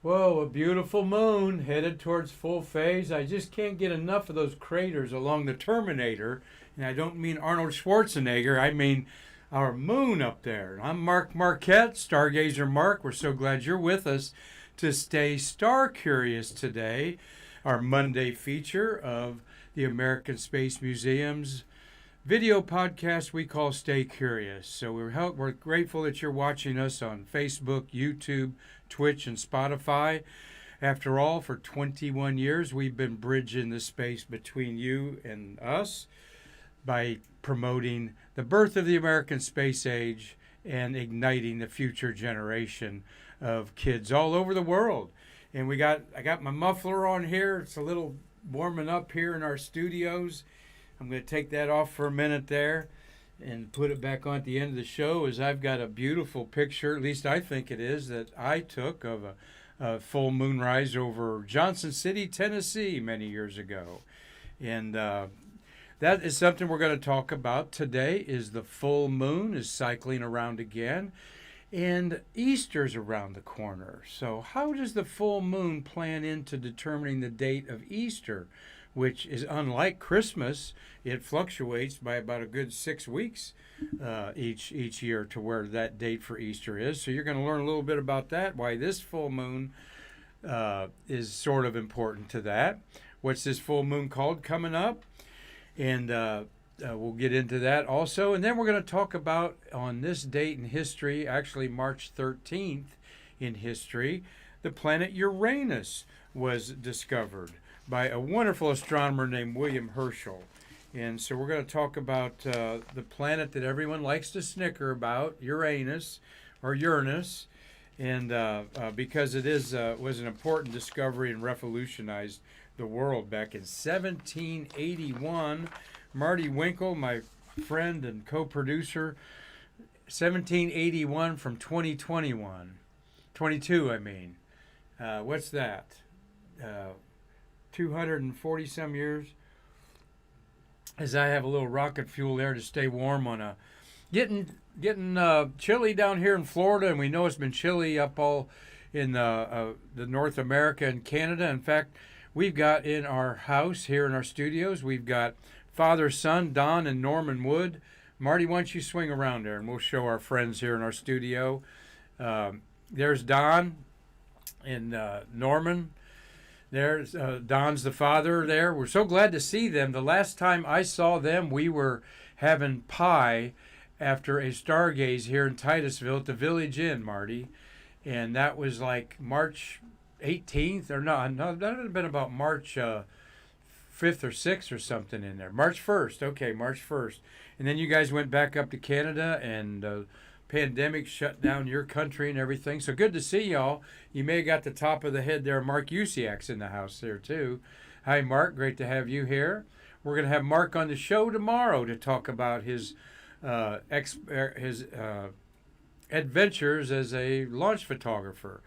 Whoa, a beautiful moon headed towards full phase. I just can't get enough of those craters along the Terminator. And I don't mean Arnold Schwarzenegger, I mean our moon up there. I'm Marquette, Stargazer Mark. We're so glad you're with us to stay star curious today. Our Monday feature of the American Space Museum's video podcast we call Stay Curious. So we're grateful that you're watching us on Facebook, YouTube, Twitch, and Spotify. After all, for 21 years, we've been bridging the space between you and us by promoting the birth of the American space age and igniting the future generation of kids all over the world. And I got my muffler on here. It's a little warming up here in our studios. I'm going to take that off for a minute there and put it back on at the end of the show, as I've got a beautiful picture, at least I think it is, that I took of a full moonrise over Johnson City, Tennessee many years ago. And that is something we're going to talk about today. Is the full moon is cycling around again, and Easter's around the corner. So how does the full moon plan into determining the date of Easter, which is unlike Christmas? It fluctuates by about a good 6 weeks each year to where that date for Easter is. So you're going to learn a little bit about that, why this full moon is sort of important to that. What's this full moon called coming up? And we'll get into that also. And then we're going to talk about, on this date in history, actually March 13th in history, the planet Uranus was discovered by a wonderful astronomer named William Herschel. And so we're going to talk about the planet that everyone likes to snicker about, Uranus, or Uranus, and because it was an important discovery and revolutionized the world back in 1781. Marty Winkle, my friend and co-producer, 1781 from 2021. 22, I mean. What's that? 240 some years, as I have a little rocket fuel there to stay warm on a getting chilly down here in Florida, and we know it's been chilly up all in the North America and Canada. In fact, we've got in our house here in our studios, we've got father, son, Don and Norman Wood. Marty, why don't you swing around there and we'll show our friends here in our studio. There's Don and Norman. There's Don's the father there. We're so glad to see them. The last time I saw them, we were having pie after a stargaze here in Titusville at the Village Inn, Marty. And that was like March 18th, or no, that would have been about March 5th or 6th or something in there. March 1st, okay, March 1st. And then you guys went back up to Canada, and pandemic shut down your country and everything. So good to see y'all. You may have got the top of the head there. Mark Usiak's in the house there too. Hi, Mark. Great to have you here. We're going to have Mark on the show tomorrow to talk about his adventures as a launch photographer.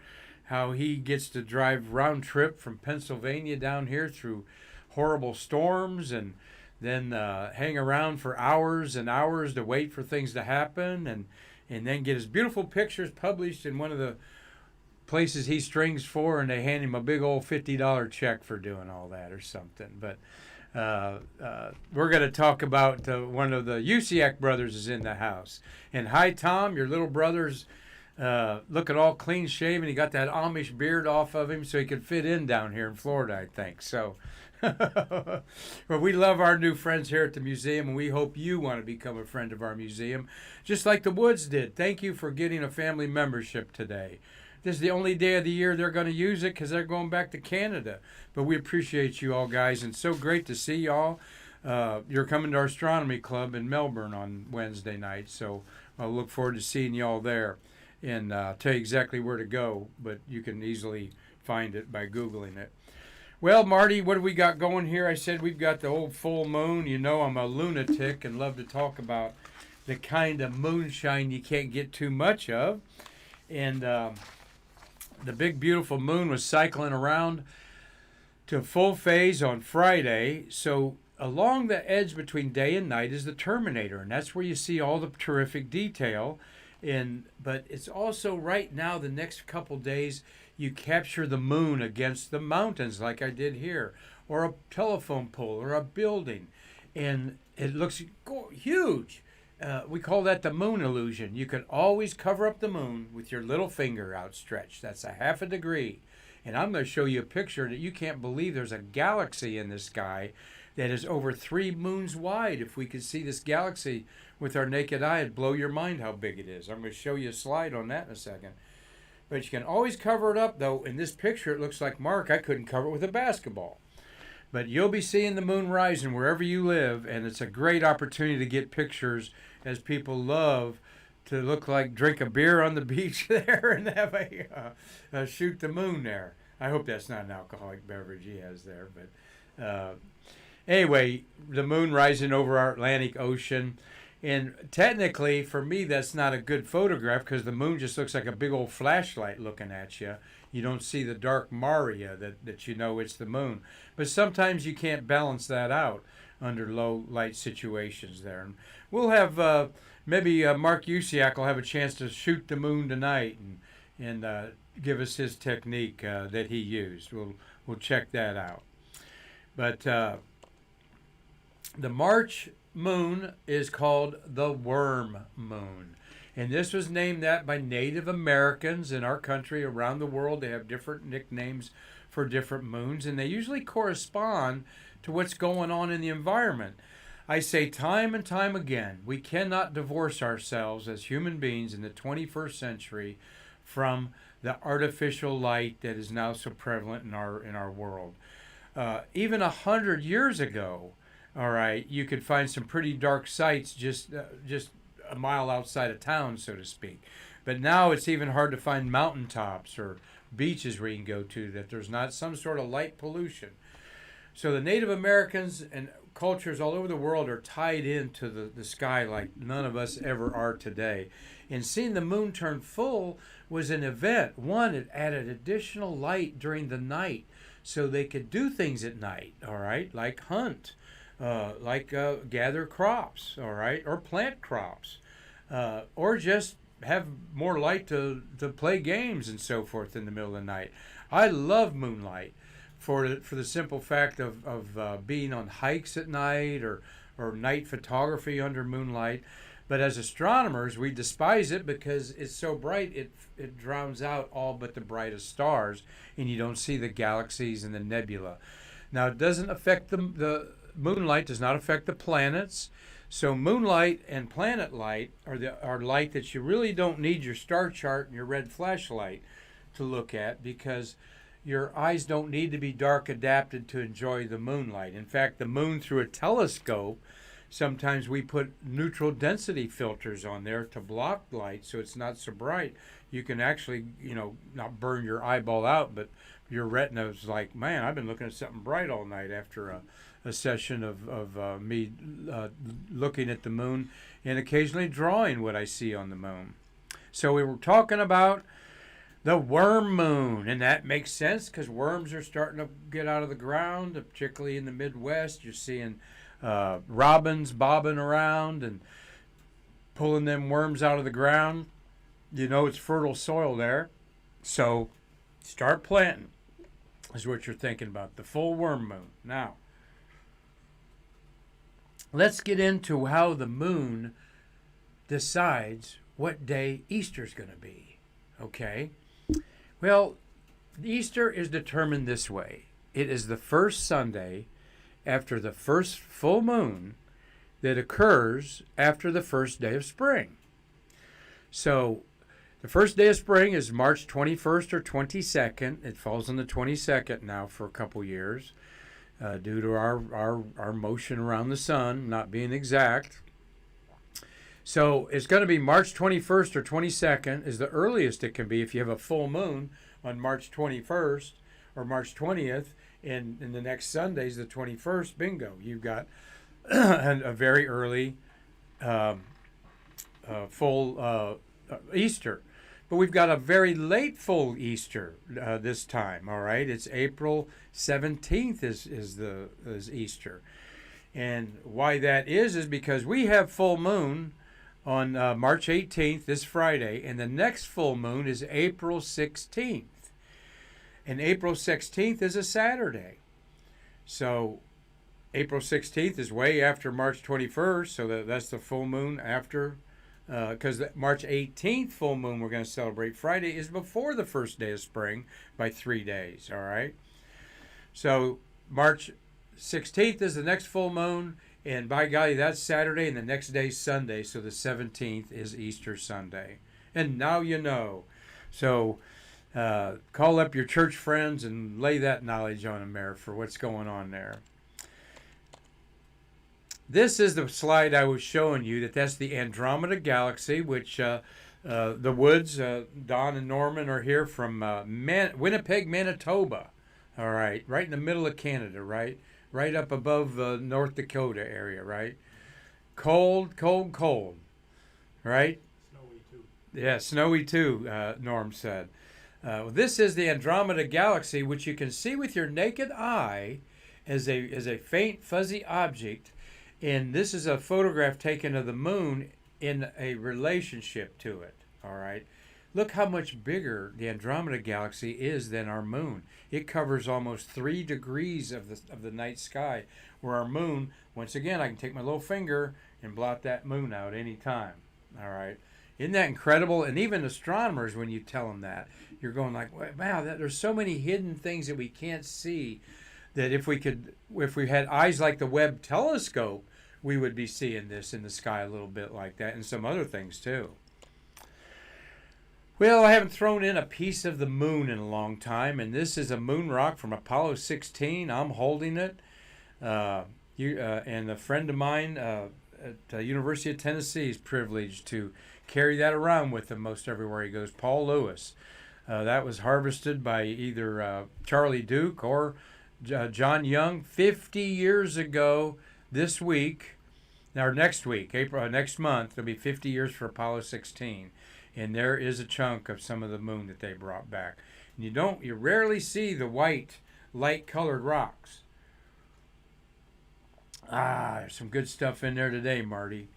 How he gets to drive round trip from Pennsylvania down here through horrible storms, and then hang around for hours and hours to wait for things to happen, and then get his beautiful pictures published in one of the places he strings for, and they hand him a big old $50 check for doing all that or something. But we're going to talk about one of the Usiak brothers is in the house. And hi, Tom, your little brother's looking all clean shaven. He got that Amish beard off of him so he could fit in down here in Florida, I think. So well, we love our new friends here at the museum, and we hope you want to become a friend of our museum, just like the Woods did. Thank you for getting a family membership today. This is the only day of the year they're going to use it because they're going back to Canada. But we appreciate you all, guys, and so great to see y'all. You're coming to our astronomy club in Melbourne on Wednesday night, so I'll look forward to seeing y'all there, and tell you exactly where to go, but you can easily find it by Googling it. Well, Marty, what do we got going here? I said we've got the old full moon. You know I'm a lunatic and love to talk about the kind of moonshine you can't get too much of. And the big, beautiful moon was cycling around to full phase on Friday. So along the edge between day and night is the terminator, and that's where you see all the terrific detail. But it's also right now, the next couple days, you capture the moon against the mountains like I did here, or a telephone pole or a building, and it looks huge. We call that the moon illusion. You can always cover up the moon with your little finger outstretched. That's a half a degree. And I'm going to show you a picture that you can't believe. There's a galaxy in the sky that is over 3 moons wide. If we could see this galaxy with our naked eye, it'd blow your mind how big it is. I'm going to show you a slide on that in a second. But you can always cover it up, though. In this picture, it looks like, Mark, I couldn't cover it with a basketball. But you'll be seeing the moon rising wherever you live, and it's a great opportunity to get pictures, as people love to look like drink a beer on the beach there and have a shoot the moon there. I hope that's not an alcoholic beverage he has there. But anyway, the moon rising over our Atlantic Ocean. And technically, for me, that's not a good photograph because the moon just looks like a big old flashlight looking at you. You don't see the dark maria that you know it's the moon. But sometimes you can't balance that out under low light situations there. And we'll have maybe Mark Usiak will have a chance to shoot the moon tonight and give us his technique that he used. We'll check that out. But the March moon is called the worm moon. And this was named that by Native Americans in our country. Around the world, they have different nicknames for different moons, and they usually correspond to what's going on in the environment. I say time and time again, we cannot divorce ourselves as human beings in the 21st century from the artificial light that is now so prevalent in our world. Even 100 years ago, all right, you could find some pretty dark sites just a mile outside of town, so to speak. But now it's even hard to find mountaintops or beaches where you can go to that there's not some sort of light pollution. So the Native Americans and cultures all over the world are tied into the sky like none of us ever are today. And seeing the moon turn full was an event. One, it added additional light during the night so they could do things at night, all right, like hunt. Gather crops, all right, or plant crops, or just have more light to play games and so forth in the middle of the night. I love moonlight for the simple fact of being on hikes at night or night photography under moonlight. But as astronomers, we despise it because it's so bright it drowns out all but the brightest stars, and you don't see the galaxies and the nebula. Now, it doesn't affect the moonlight does not affect the planets. So moonlight and planet light are light that you really don't need your star chart and your red flashlight to look at, because your eyes don't need to be dark adapted to enjoy the moonlight. In fact, the moon through a telescope, sometimes we put neutral density filters on there to block light so it's not so bright. You can actually, not burn your eyeball out, but your retina is like, man, I've been looking at something bright all night after a session of me looking at the moon and occasionally drawing what I see on the moon. So we were talking about the worm moon, and that makes sense because worms are starting to get out of the ground, particularly in the Midwest. You're seeing robins bobbing around and pulling them worms out of the ground. It's fertile soil there. So start planting is what you're thinking about, the full worm moon. Now, let's get into how the moon decides what day Easter's going to be, okay? Well, Easter is determined this way. It is the first Sunday after the first full moon that occurs after the first day of spring. So the first day of spring is March 21st or 22nd. It falls on the 22nd now for a couple years. Due to our motion around the sun not being exact. So it's going to be March 21st or 22nd is the earliest it can be if you have a full moon on March 21st or March 20th, and the next Sunday's the 21st, bingo. You've got a very early full Easter. But we've got a very late full Easter this time, all right? It's April 17th is Easter. And why that is because we have full moon on March 18th, this Friday, and the next full moon is April 16th. And April 16th is a Saturday. So April 16th is way after March 21st, so that's the full moon after, because the March 18th full moon we're going to celebrate Friday is before the first day of spring by 3 days, all right? So March 16th is the next full moon, and by golly, that's Saturday, and the next day's Sunday, so the 17th is Easter Sunday. And now you know. So call up your church friends and lay that knowledge on them there for what's going on there. This is the slide I was showing you, that's the Andromeda Galaxy, which the Woods, Don and Norman are here from Winnipeg, Manitoba. All right, right in the middle of Canada, right? Right up above the North Dakota area, right? Cold, cold, cold, right? Snowy too. Yeah, snowy too, Norm said. This is the Andromeda Galaxy, which you can see with your naked eye as a faint, fuzzy object. And this is a photograph taken of the moon in a relationship to it, all right? Look how much bigger the Andromeda Galaxy is than our moon. It covers almost 3 degrees of the night sky, where our moon, once again, I can take my little finger and blot that moon out anytime, all right? Isn't that incredible? And even astronomers, when you tell them that, you're going like, wow, there's so many hidden things that we can't see that if we had eyes like the Webb telescope, we would be seeing this in the sky a little bit like that, and some other things too. Well, I haven't thrown in a piece of the moon in a long time, and this is a moon rock from Apollo 16. I'm holding it. And a friend of mine at the University of Tennessee is privileged to carry that around with him most everywhere he goes, Paul Lewis. That was harvested by either Charlie Duke or John Young 50 years ago this week, or next week, next month. It'll be 50 years for Apollo 16. And there is a chunk of some of the moon that they brought back. And you rarely see the white, light-colored rocks. There's some good stuff in there today, Marty.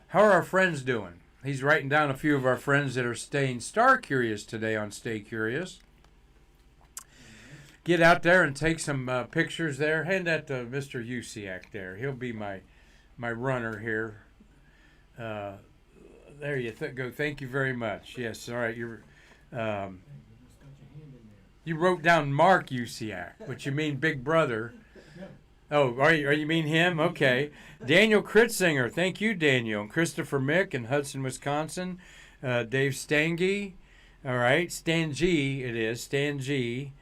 How are our friends doing? He's writing down a few of our friends that are staying star curious today on Stay Curious. Get out there and take some pictures there. Hand that to Mr. Usiak there. He'll be my runner here. There you go. Thank you very much. Yes, all right. You wrote down Mark Usiak, but you mean Big Brother. Oh, are you mean him? Okay. Daniel Kritzinger. Thank you, Daniel. And Christopher Mick in Hudson, Wisconsin. Dave Stange. All right. Stan G. It is. Stan G.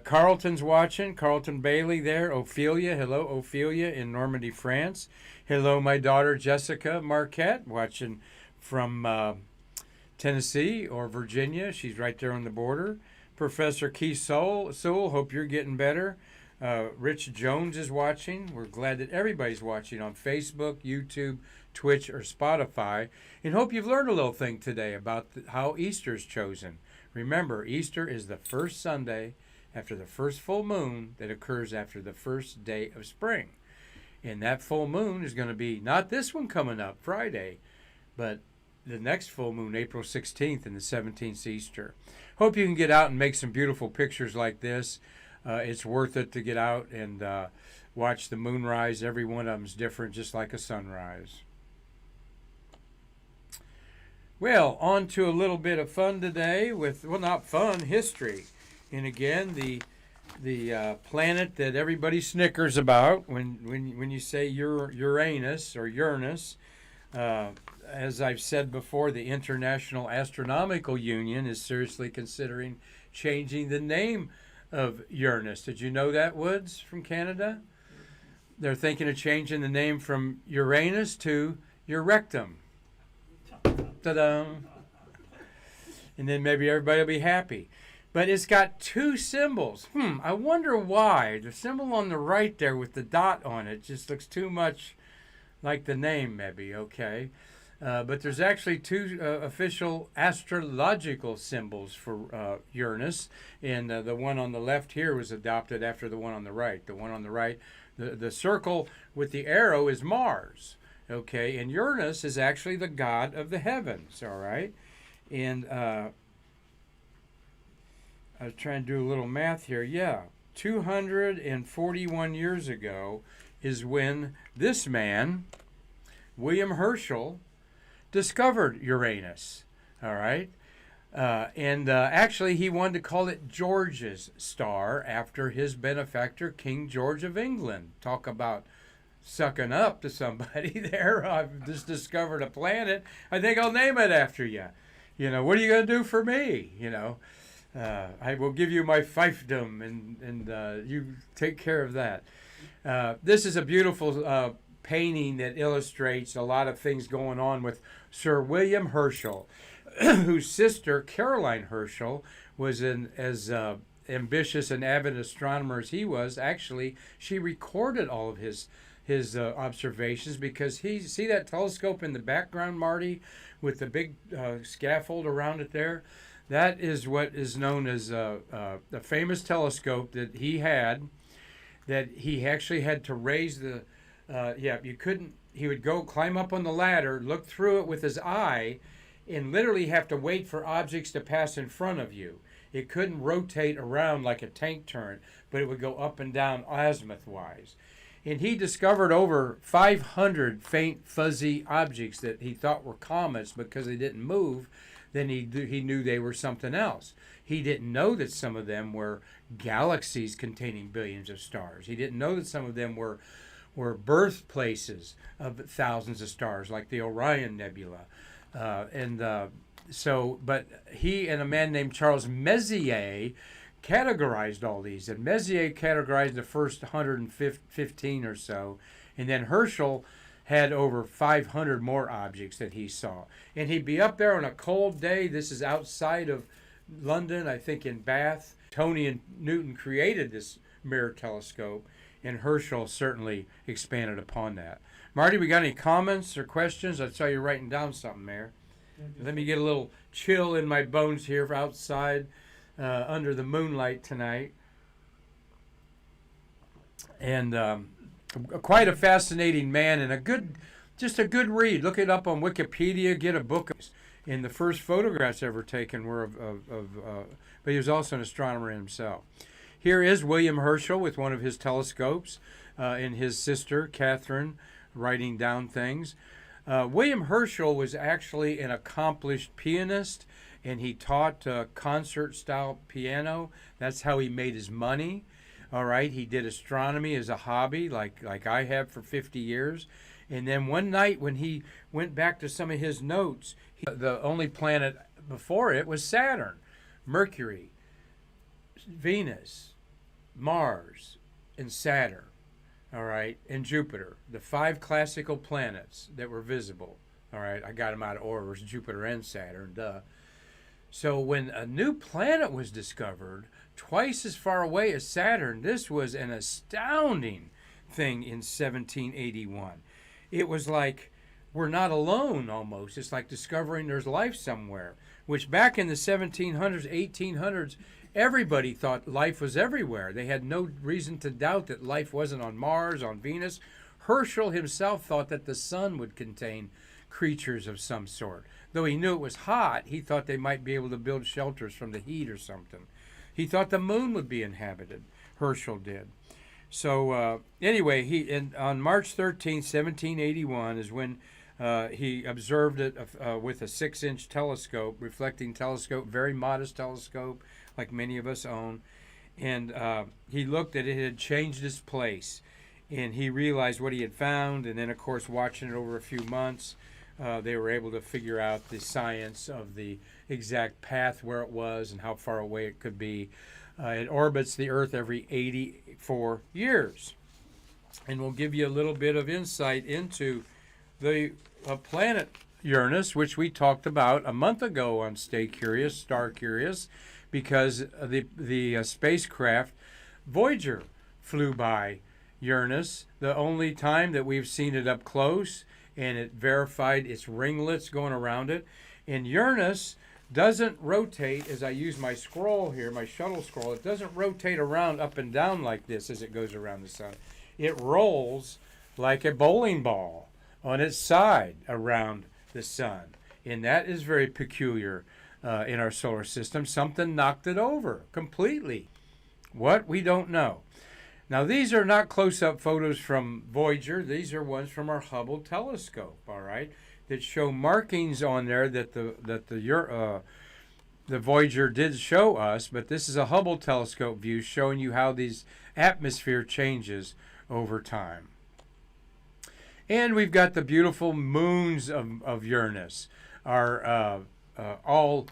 Carlton's watching. Carlton Bailey there. Ophelia. Hello, Ophelia in Normandy, France. Hello, my daughter Jessica Marquette watching from Tennessee or Virginia. She's right there on the border. Professor Keith Sewell, hope you're getting better. Rich Jones is watching. We're glad that everybody's watching on Facebook, YouTube, Twitch, or Spotify. And hope you've learned a little thing today about how Easter's chosen. Remember, Easter is the first Sunday after the first full moon that occurs after the first day of spring. And that full moon is going to be not this one coming up, Friday, but the next full moon, April 16th, and the 17th Easter. Hope you can get out and make some beautiful pictures like this. It's worth it to get out and watch the moonrise. Every one of them's different, just like a sunrise. Well, on to a little bit of fun today with, well, not fun, history. And again, the planet that everybody snickers about when you say Uranus or Uranus. As I've said before, the International Astronomical Union is seriously considering changing the name of Uranus. Did you know that, Woods, from Canada? They're thinking of changing the name from Uranus to Urectum. Ta-da! And then maybe everybody will be happy. But it's got 2 symbols. I wonder why. The symbol on the right there with the dot on it just looks too much like the name, maybe, okay? But there's actually 2 official astrological symbols for Uranus, and the one on the left here was adopted after the one on the right. The one on the right, the circle with the arrow is Mars, Okay, and Uranus is actually the god of the heavens, all right? And I was trying to do a little math here. Yeah, 241 years ago is when this man, William Herschel, discovered Uranus, all right? And actually, he wanted to call it George's star after his benefactor, King George of England. Talk about sucking up to somebody there. I've just discovered a planet. I think I'll name it after you. You know, what are you going to do for me? You know, I will give you my fiefdom, and you take care of that. This is a beautiful painting that illustrates a lot of things going on with Sir William Herschel, whose sister, Caroline Herschel, was as ambitious and avid astronomer as he was. Actually, she recorded all of his observations, because see that telescope in the background, Marty, with the big scaffold around it there? That is what is known as the famous telescope that he had, that he actually had to raise the, you couldn't, he would go climb up on the ladder, look through it with his eye, and literally have to wait for objects to pass in front of you. It couldn't rotate around like a tank turret, but it would go up and down azimuth-wise. And he discovered over 500 faint, fuzzy objects that he thought were comets because they didn't move. Then he knew they were something else. He didn't know that some of them were galaxies containing billions of stars. He didn't know that some of them were birthplaces of thousands of stars, like the Orion Nebula. But he and a man named Charles Messier categorized all these. And Messier categorized the first 115 or so. And then Herschel had over 500 more objects that he saw. And he'd be up there on a cold day. This is outside of London, I think in Bath. Tony and Newton created this mirror telescope, and Herschel certainly expanded upon that. Marty, we got any comments or questions? I saw you writing down something there. Let me get a little chill in my bones here outside under the moonlight tonight. And quite a fascinating man, and just a good read. Look it up on Wikipedia, get a book. And the first photographs ever taken were but he was also an astronomer himself. Here is William Herschel with one of his telescopes, and his sister, Catherine, writing down things. William Herschel was actually an accomplished pianist, and he taught concert-style piano. That's how he made his money. All right, he did astronomy as a hobby, like I have for 50 years. And then one night when he went back to some of his notes, the only planet before it was Saturn, Mercury, Venus, Mars, and Saturn. All right, and Jupiter, the 5 classical planets that were visible. All right, I got them out of order. It was Jupiter and Saturn, duh. So when a new planet was discovered, twice as far away as Saturn, this was an astounding thing in 1781. It was like we're not alone almost. It's like discovering there's life somewhere, which back in the 1700s, 1800s, everybody thought life was everywhere. They had no reason to doubt that life wasn't on Mars, on Venus. Herschel himself thought that the sun would contain creatures of some sort. Though he knew it was hot, he thought they might be able to build shelters from the heat or something. He thought the moon would be inhabited. Herschel did. So anyway, on March 13, 1781 is when he observed it with a 6-inch telescope, reflecting telescope, very modest telescope, like many of us own. And he looked at it, it had changed its place. And he realized what he had found. And then, of course, watching it over a few months, they were able to figure out the science of the exact path where it was and how far away it could be. It orbits the Earth every 84 years. And we'll give you a little bit of insight into the planet Uranus, which we talked about a month ago on Stay Curious, Star Curious, because the spacecraft Voyager flew by Uranus, the only time that we've seen it up close, and it verified its ringlets going around it. And Uranus doesn't rotate, as I use my scroll here, my shuttle scroll, it doesn't rotate around up and down like this as it goes around the sun. It rolls like a bowling ball on its side around the sun. And that is very peculiar in our solar system. Something knocked it over completely. What? We don't know. Now, these are not close-up photos from Voyager. These are ones from our Hubble telescope, all right, that show markings on there that the Voyager did show us, but this is a Hubble telescope view showing you how these atmosphere changes over time. And we've got the beautiful moons of Uranus, are all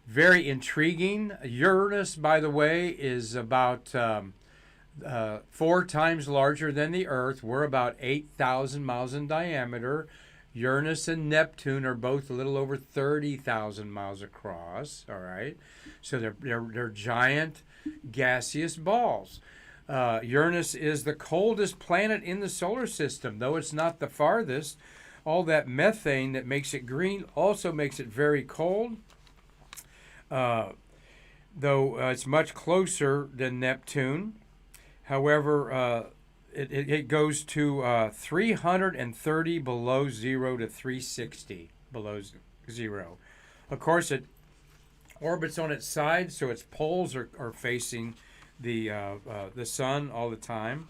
very intriguing. Uranus, by the way, is about 4 times larger than the Earth. We're about 8,000 miles in diameter. Uranus and Neptune are both a little over 30,000 miles across. All right, so they're giant gaseous balls. Uranus is the coldest planet in the solar system, though it's not the farthest. All that methane that makes it green also makes it very cold. Though it's much closer than Neptune. However, it goes to 330 below zero to 360 below zero. Of course, it orbits on its side, so its poles are facing the sun all the time.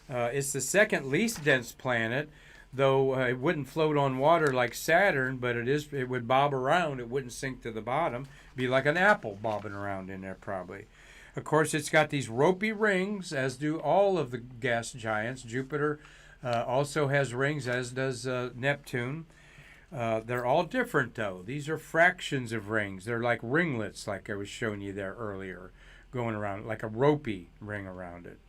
It's the second least dense planet, though it wouldn't float on water like Saturn, but it would bob around. It wouldn't sink to the bottom. Be like an apple bobbing around in there probably. Of course, it's got these ropey rings, as do all of the gas giants. Jupiter also has rings, as does Neptune. They're all different, though. These are fractions of rings. They're like ringlets, like I was showing you there earlier, going around like a ropey ring around it.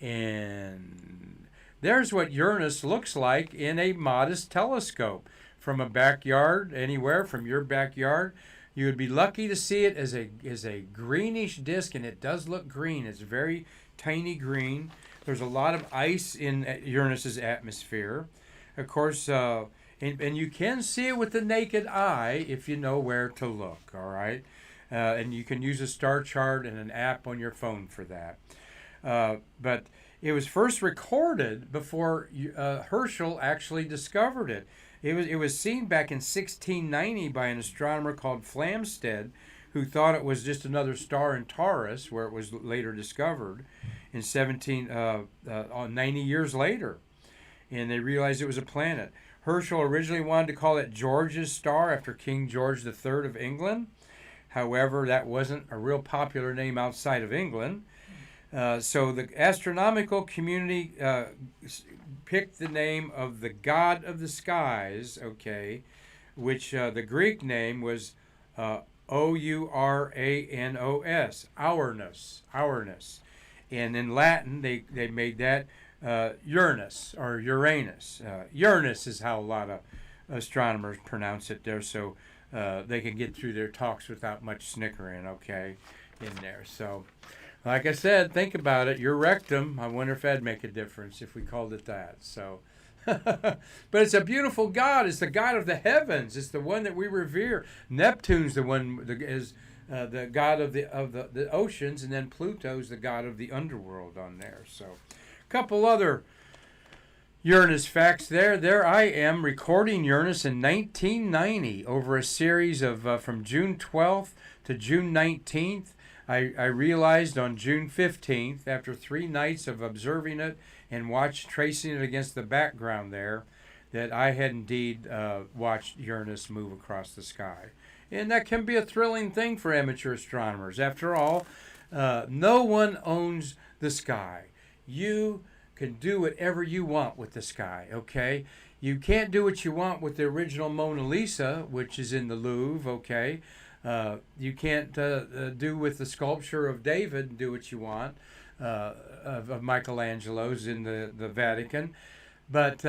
And there's what Uranus looks like in a modest telescope. From a backyard, anywhere from your backyard, you would be lucky to see it as a greenish disk, and it does look green. It's very tiny green. There's a lot of ice in Uranus's atmosphere. Of course, and you can see it with the naked eye if you know where to look, all right? And you can use a star chart and an app on your phone for that. But it was first recorded before Herschel actually discovered it. It was seen back in 1690 by an astronomer called Flamsteed, who thought it was just another star in Taurus, where it was later discovered in 90 years later. And they realized it was a planet. Herschel originally wanted to call it George's star after King George III of England. However, that wasn't a real popular name outside of England. So the astronomical community picked the name of the god of the skies, okay, which the Greek name was Ouranos, Uranus. And in Latin, they made that Uranus or Uranus. Uranus is how a lot of astronomers pronounce it there, so they can get through their talks without much snickering, okay, in there. So, like I said, think about it. Your rectum, I wonder if that'd make a difference if we called it that. So, but it's a beautiful god. It's the god of the heavens. It's the one that we revere. Neptune's the one is the god of the oceans, and then Pluto's the god of the underworld on there. So, a couple other Uranus facts there. There I am recording Uranus in 1990 over a series of from June 12th to June 19th. I realized on June 15th, after 3 nights of observing it and tracing it against the background there, that I had indeed watched Uranus move across the sky. And that can be a thrilling thing for amateur astronomers. After all, no one owns the sky. You can do whatever you want with the sky, okay? You can't do what you want with the original Mona Lisa, which is in the Louvre, okay? You can't do with the sculpture of David, do what you want, of Michelangelo's in the Vatican. But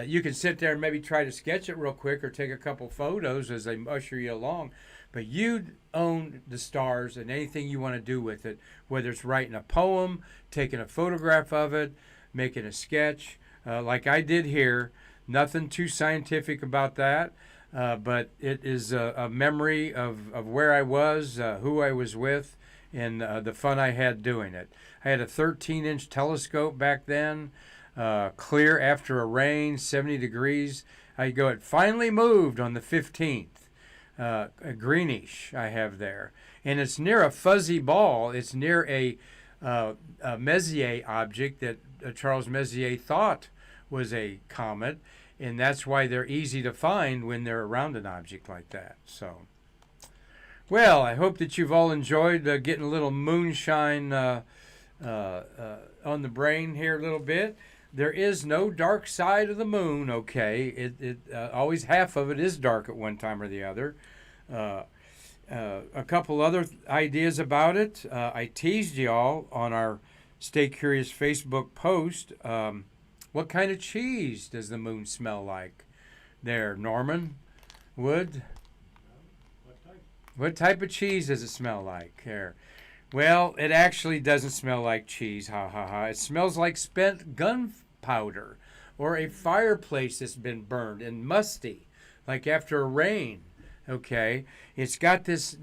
you can sit there and maybe try to sketch it real quick or take a couple photos as they usher you along. But you own the stars and anything you want to do with it, whether it's writing a poem, taking a photograph of it, making a sketch, like I did here. Nothing too scientific about that. But it is a memory of where I was, who I was with, and the fun I had doing it. I had a 13-inch telescope back then. clear after a rain, 70 degrees. I go, it finally moved on the 15th. A greenish I have there. And it's near a fuzzy ball. It's near a Messier object that Charles Messier thought was a comet. And that's why they're easy to find when they're around an object like that. So, well, I hope that you've all enjoyed getting a little moonshine on the brain here a little bit. There is no dark side of the moon, okay? It always half of it is dark at one time or the other. A couple other ideas about it. I teased y'all on our Stay Curious Facebook post. What kind of cheese does the moon smell like? There, Norman Wood. What type of cheese does it smell like? There. Well, it actually doesn't smell like cheese, ha ha ha. It smells like spent gunpowder or a fireplace that's been burned and musty, like after a rain. Okay, it's got this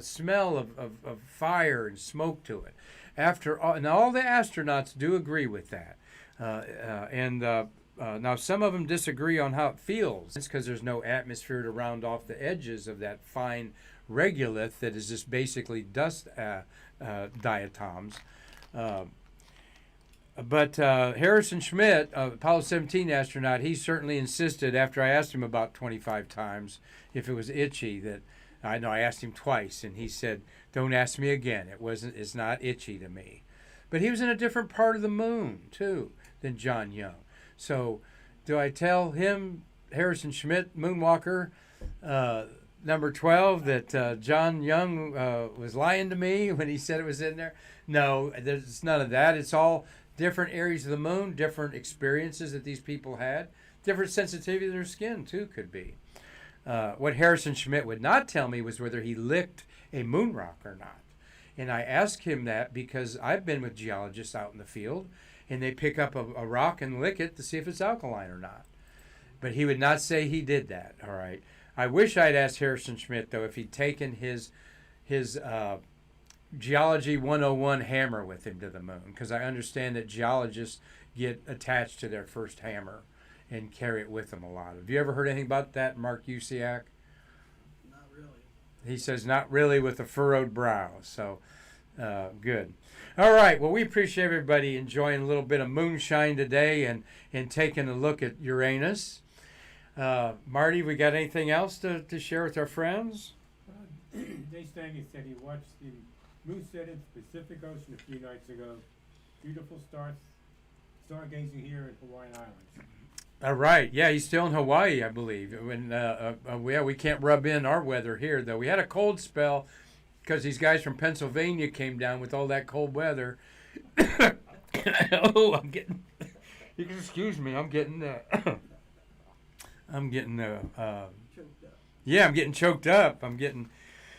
smell of fire and smoke to it. And all the astronauts do agree with that. Now some of them disagree on how it feels. It's because there's no atmosphere to round off the edges of that fine regolith that is just basically dust diatoms. But Harrison Schmitt, Apollo 17 astronaut, he certainly insisted after I asked him about 25 times if it was itchy. That I know I asked him twice, and he said, "Don't ask me again. It's not itchy to me." But he was in a different part of the moon too than John Young. So, do I tell him, Harrison Schmitt, Moonwalker, number 12, that John Young was lying to me when he said it was in there? No, there's none of that. It's all different areas of the moon, different experiences that these people had, different sensitivity to their skin too could be. What Harrison Schmitt would not tell me was whether he licked a moon rock or not. And I asked him that because I've been with geologists out in the field, and they pick up a rock and lick it to see if it's alkaline or not. But he would not say he did that, all right. I wish I'd asked Harrison Schmitt, though, if he'd taken his Geology 101 hammer with him to the moon, because I understand that geologists get attached to their first hammer and carry it with them a lot. Have you ever heard anything about that, Mark Usiak? Not really. He says not really with a furrowed brow, so good. All right, well, we appreciate everybody enjoying a little bit of moonshine today and taking a look at Uranus. Marty, we got anything else to share with our friends? Jay Stanley said he watched the moon set in the Pacific Ocean a few nights ago. Beautiful stargazing here in Hawaiian Islands. All right. Yeah, he's still in Hawaii, I believe. We can't rub in our weather here, though. We had a cold spell because these guys from Pennsylvania came down with all that cold weather. Oh, I'm getting... You can excuse me. I'm getting... I'm getting... Choked up. Yeah, I'm getting choked up.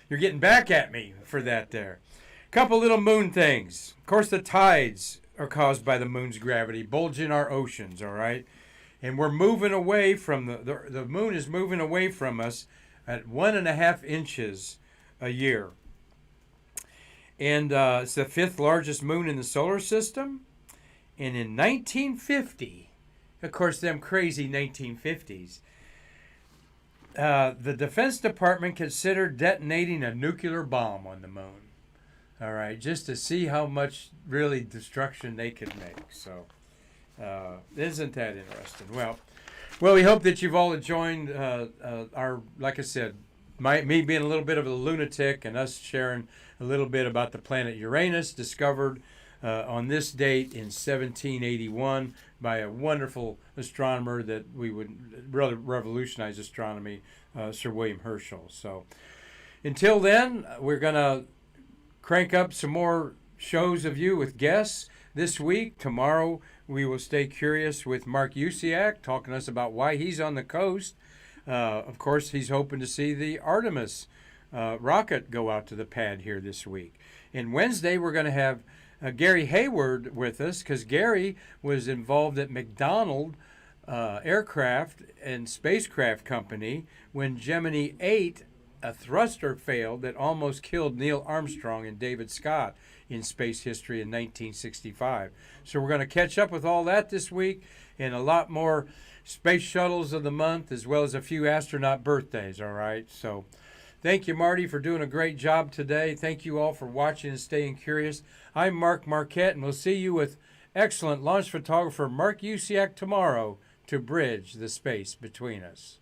You're getting back at me for that there. Couple little moon things. Of course, the tides are caused by the moon's gravity, bulging our oceans, all right? And we're moving away from the moon is moving away from us at 1.5 inches a year. And it's the 5th largest moon in the solar system. And in 1950, of course, them crazy 1950s, the Defense Department considered detonating a nuclear bomb on the moon. All right, just to see how much really destruction they could make. So, isn't that interesting? Well, we hope that you've all enjoyed our, like I said, me being a little bit of a lunatic and us sharing a little bit about the planet Uranus, discovered on this date in 1781 by a wonderful astronomer that we would rather revolutionize astronomy, Sir William Herschel. So, until then, we're going to crank up some more shows of you with guests this week. Tomorrow we will stay curious with Mark Usiak, talking to us about why he's on the coast. Of course, he's hoping to see the Artemis rocket go out to the pad here this week. And Wednesday we're going to have Gary Hayward with us, because Gary was involved at McDonnell Aircraft and Spacecraft Company when Gemini 8 a thruster failed that almost killed Neil Armstrong and David Scott in space history in 1965. So we're going to catch up with all that this week and a lot more space shuttles of the month, as well as a few astronaut birthdays, all right? So thank you, Marty, for doing a great job today. Thank you all for watching and staying curious. I'm Mark Marquette, and we'll see you with excellent launch photographer Mark Usiak tomorrow to bridge the space between us.